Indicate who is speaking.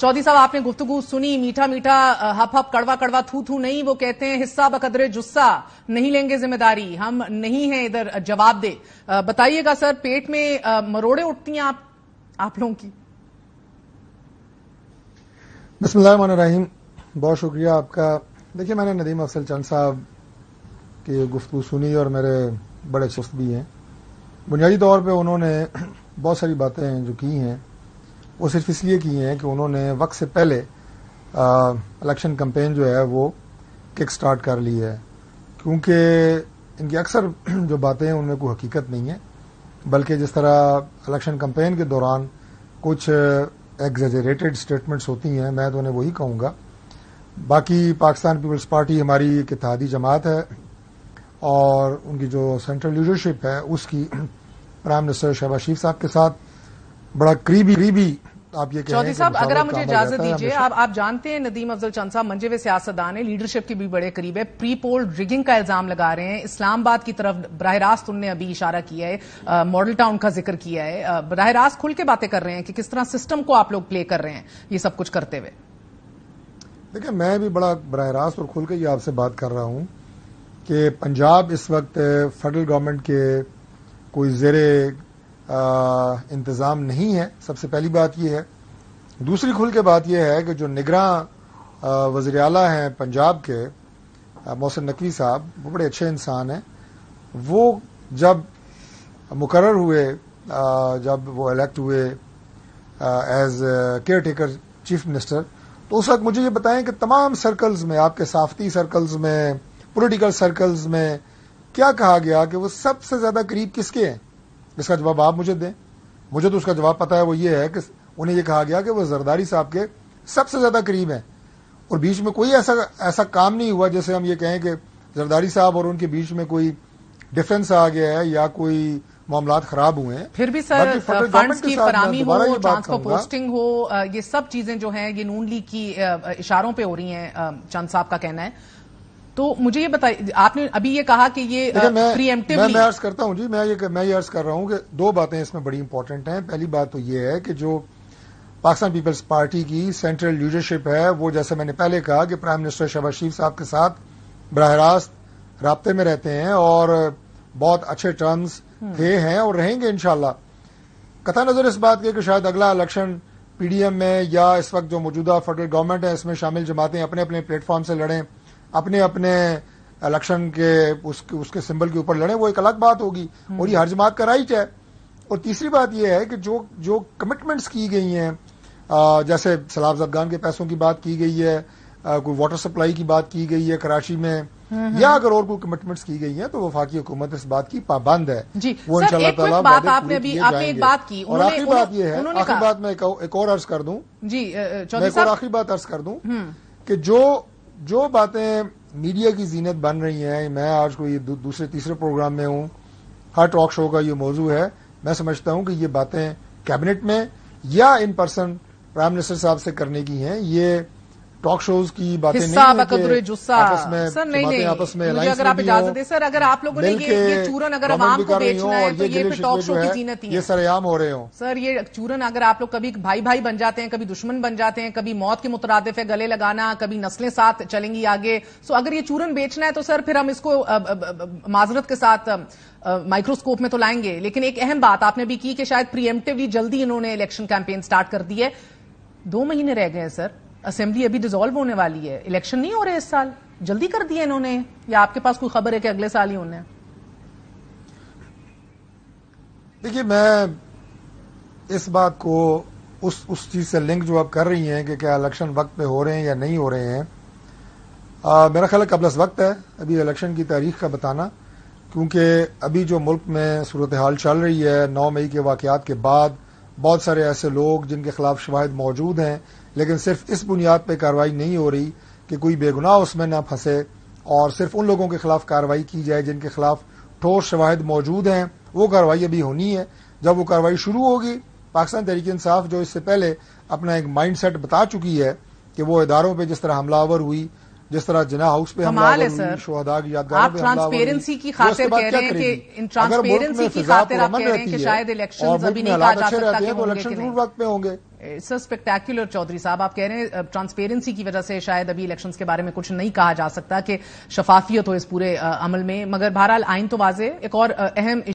Speaker 1: चौधरी साहब, आपने गुफ्तगू सुनी, मीठा मीठा हप हप कड़वा कड़वा थू थू नहीं, वो कहते हैं हिस्सा बकदरे जुस्सा, नहीं लेंगे जिम्मेदारी, हम नहीं हैं इधर, जवाब दे। बताइएगा सर, पेट में मरोड़े उठती हैं आप लोगों की?
Speaker 2: बिस्मिल्लाहिर्रहमानिर्रहीम, बहुत शुक्रिया आपका। देखिए, मैंने नदीम अफजल चंद साहब की गुफ्तगू सुनी और मेरे बड़े दोस्त भी हैं। बुनियादी तौर पे उन्होंने बहुत सारी बातें जो की हैं वो सिर्फ इसलिए की हैं कि उन्होंने वक्त से पहले इलेक्शन कैंपेन जो है वो किक स्टार्ट कर ली है, क्योंकि इनकी अक्सर जो बातें हैं उनमें कोई हकीकत नहीं है, बल्कि जिस तरह इलेक्शन कैंपेन के दौरान कुछ एग्जेजरेटेड स्टेटमेंट्स होती हैं, मैं तो उन्हें वही कहूँगा। बाकी पाकिस्तान पीपल्स पार्टी हमारी एक इत्तेहादी जमात है और उनकी जो सेंट्रल लीडरशिप है उसकी प्राइम मिनिस्टर शहबाज शरीफ साहब के साथ बड़ा करीबी आप ये कहें।
Speaker 1: चौधरी साहब, अगर आप मुझे इजाजत दीजिए, आप जानते हैं नदीम अफजल चंद साहब मंजे हुए सियासतदान है, लीडरशिप के भी बड़े करीब है, प्री पोल रिगिंग का इल्जाम लगा रहे हैं, इस्लामाबाद की तरफ बराह रास्त उन्होंने अभी इशारा किया है, मॉडल टाउन का जिक्र किया है, बराह रास्त खुल के बातें कर रहे हैं कि किस तरह सिस्टम को आप लोग प्ले कर रहे हैं ये सब कुछ करते हुए।
Speaker 2: देखिए, मैं भी बड़ा बराह रास्त और खुल के ये आपसे बात कर रहा हूं कि पंजाब इस वक्त फेडरल गवर्नमेंट के कोई ज़ेरे इंतज़ाम नहीं है, सबसे पहली बात यह है। दूसरी खुल के बात यह है कि जो निगरां वज़ीर आला हैं पंजाब के मोहसिन नकवी साहब, वो बड़े अच्छे इंसान हैं। वो जब मुकर्रर हुए, जब वो इलेक्ट हुए as caretaker chief minister, तो उस वक्त मुझे ये बताएं कि तमाम सर्कल्स में, आपके साफ्ती सर्कल्स में, पॉलिटिकल सर्कल्स में क्या कहा गया कि वो सबसे ज्यादा करीब किसके हैं? इसका जवाब आप मुझे दें। मुझे तो उसका जवाब पता है, वो ये है कि उन्हें ये कहा गया कि वो जरदारी साहब के सबसे ज्यादा करीब हैं और बीच में कोई ऐसा काम नहीं हुआ जैसे हम ये कहें कि जरदारी साहब और उनके बीच में कोई डिफरेंस आ गया है या कोई मामलात खराब हुए हैं।
Speaker 1: फिर भी सर, फंड्स की फराहमी हो, ट्रांसफर पोस्टिंग हो, ये सब चीजें जो हैं ये नून लीग की इशारों पे हो रही हैं, चंद साहब का कहना है। तो मुझे ये बताइए, आपने अभी ये कहा कि ये प्रीएम्प्टिवली,
Speaker 2: मैं अर्ज करता हूं जी, मैं ये अर्ज कर रहा हूं कि दो बातें इसमें बड़ी इंपॉर्टेंट हैं। पहली बात तो ये है कि जो पाकिस्तान पीपल्स पार्टी की सेंट्रल लीडरशिप है वो, जैसे मैंने पहले कहा कि प्राइम मिनिस्टर शहबाज शरीफ साहब के साथ बराह रास्त राब्ते में रहते हैं और बहुत अच्छे टर्म्स थे, हैं और रहेंगे इंशाल्लाह। कतई नजर इस बात के कि शायद अगला इलेक्शन पीडीएम में या इस वक्त जो मौजूदा फेडरल गवर्नमेंट है इसमें शामिल जमातें अपने अपने प्लेटफॉर्म से लड़ें, अपने अपने इलेक्शन के उसके सिंबल के ऊपर लड़ें, वो एक अलग बात होगी और ये हर जमात का राइट है। और तीसरी बात यह है कि जो कमिटमेंट्स की गई हैं, जैसे सैलाब ज़दगान के पैसों की बात की गई है, कोई वाटर सप्लाई की बात की गई है कराची में, या अगर और कोई कमिटमेंट्स की गई हैं तो वफाकी हुकूमत इस बात की पाबंद है।
Speaker 1: जी,
Speaker 2: वो इंशाअल्लाह ताला
Speaker 1: आपने एक बात की,
Speaker 2: और आखिरी बात यह है, आखिरी बात मैं एक और अर्ज कर दूं
Speaker 1: जी,
Speaker 2: मैं एक और आखिरी बात अर्ज कर दूं कि जो बातें मीडिया की जीनत बन रही हैं, मैं आज कोई दूसरे तीसरे प्रोग्राम में हूं, हर टॉक शो का ये मौजू है, मैं समझता हूं कि ये बातें कैबिनेट में या इन पर्सन प्राइम मिनिस्टर साहब से करने की हैं। ये टॉक शोज की बातें नहीं है कि आपस में
Speaker 1: सर, नहीं
Speaker 2: आपस में
Speaker 1: मुझे अगर आप इजाजत दें सर, अगर आप लोगों ने ये चूरन अगर आवाम को बेचना है तो ये फिर टॉक शो की जीनत ही है।
Speaker 2: ये सरेआम हो रहे हो
Speaker 1: सर, ये चूरन अगर आप लोग कभी भाई भाई बन जाते हैं, कभी दुश्मन बन जाते हैं, कभी मौत के मुतरादिफ है गले लगाना, कभी नस्लें साथ चलेंगी आगे। सो अगर ये चूरन बेचना है तो सर फिर हम इसको माजरत के साथ माइक्रोस्कोप में तो लाएंगे। लेकिन एक अहम बात आपने भी की कि शायद प्रीएम्प्टिवली जल्दी इन्होंने इलेक्शन कैंपेन स्टार्ट कर दी है। 2 महीने रह गए हैं सर, असेंबली अभी डिसॉल्व होने वाली है, इलेक्शन नहीं हो रहे इस साल, जल्दी कर दिए इन्होंने, या आपके पास कोई खबर है कि अगले साल ही होने? देखिए,
Speaker 2: मैं इस बात को उस चीज से लिंक जो आप कर रही हैं कि क्या इलेक्शन वक्त पे हो रहे हैं या नहीं हो रहे हैं, मेरा ख्याल है कबल वक्त है अभी इलेक्शन की तारीख का बताना, क्योंकि अभी जो मुल्क में सूरत हाल चल रही है, 9 मई के वाकयात के बाद बहुत सारे ऐसे लोग जिनके खिलाफ शवाहिद मौजूद हैं, लेकिन सिर्फ इस बुनियाद पर कार्रवाई नहीं हो रही कि कोई बेगुनाह उसमें ना फंसे और सिर्फ उन लोगों के खिलाफ कार्रवाई की जाए जिनके खिलाफ ठोस शवाहिद मौजूद हैं। वो कार्रवाई अभी होनी है। जब वो कार्रवाई शुरू होगी, पाकिस्तान तहरीक इंसाफ जो इससे पहले अपना एक माइंड सेट बता चुकी है कि वो इदारों पर जिस तरह हमलावर हुई, जिस तरह जिना हाउस पे हमलावर हुई, शोहदा की यादगारों पे हमलावर हुई,
Speaker 1: ट्रांसपेरेंसी की खातिर कह रहे हैं कि इन ट्रांसपेरेंसी की खातिर आप कह रहे हैं कि शायद इलेक्शंस अभी नहीं कहा जा सकता कि
Speaker 2: तो इलेक्शन जरूर वक्त पे होंगे।
Speaker 1: اٹس اسپیکٹیکولر چودھری صاحب. آپ کہہ رہے ہیں ٹرانسپیرنسی کی وجہ سے شاید ابھی الیکشنز کے بارے میں کچھ نہیں کہا جا سکتا کہ شفافیت ہو اس پورے عمل میں، مگر بہرحال آئین تو واضح. ایک اور اہم